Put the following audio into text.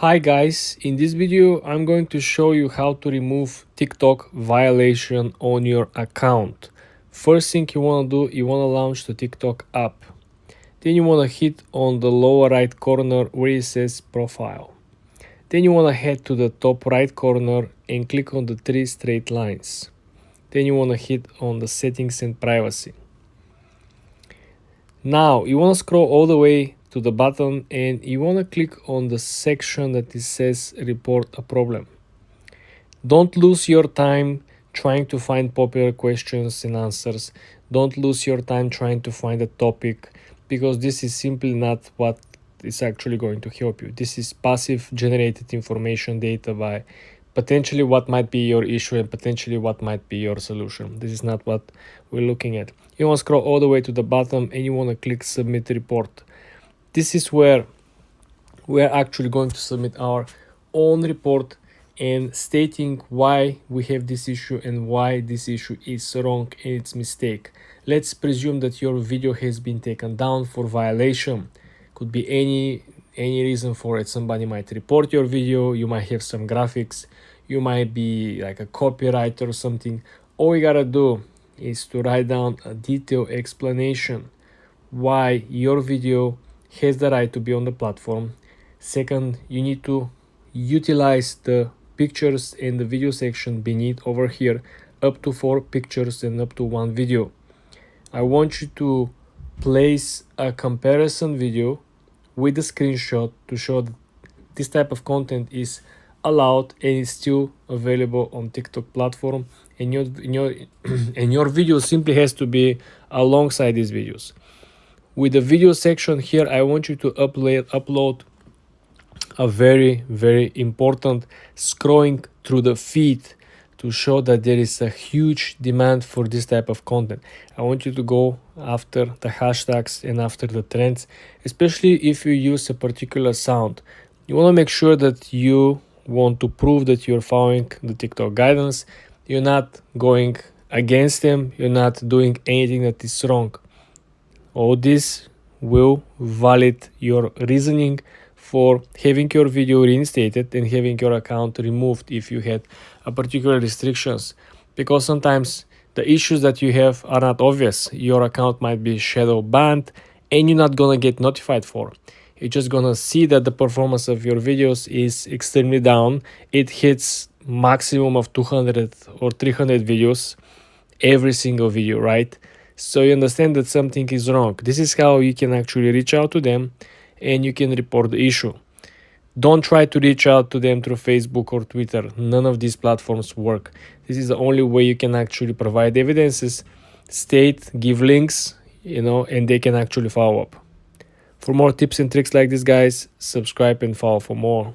Hi guys, in this video I'm going to show you how to remove TikTok violation on your account. First thing you want to do, you want to launch the TikTok app. Then you want to hit on the lower right corner where it says profile. Then you want to head to the top right corner and click on the three straight lines. Then you want to hit on the settings and privacy. Now you want to scroll all the way to the bottom and you want to click on the section that it says report a problem. Don't lose your time trying to find popular questions and answers. Don't lose your time trying to find a topic, because this is simply not what is actually going to help you. This is passive generated information data by potentially what might be your issue and potentially what might be your solution. This is not what we're looking at. You want to scroll all the way to the bottom and you want to click submit report. This is where we're actually going to submit our own report and stating why we have this issue and why this issue is wrong and it's mistake. Let's presume that your video has been taken down for violation. Could be any reason for it. Somebody might report your video, you might have some graphics, you might be like a copywriter or something. All you gotta do is to write down a detailed explanation why your video has the right to be on the platform. Second, you need to utilize the pictures in the video section beneath over here, up to 4 pictures and up to 1 video. I want you to place a comparison video with a screenshot to show that this type of content is allowed and is still available on TikTok platform, and your video simply has to be alongside these videos. With the video section here, I want you to upload a very important scrolling through the feed to show that there is a huge demand for this type of content. I want you to go after the hashtags and after the trends, especially if you use a particular sound. You want to make sure that you want to prove that you're following the TikTok guidance. You're not going against them. You're not doing anything that is wrong. All this will validate your reasoning for having your video reinstated and having your account removed if you had a particular restrictions, because sometimes the issues that you have are not obvious. Your account might be shadow banned and you're not gonna get notified for. You're just gonna see that the performance of your videos is extremely down. It hits maximum of 200 or 300 videos every single video, right? So you understand that something is wrong. This is how you can actually reach out to them and you can report the issue. Don't try to reach out to them through Facebook or Twitter. None of these platforms work. This is the only way you can actually provide evidences, state, give links, and they can actually follow up. For more tips and tricks like this, guys, subscribe and follow for more.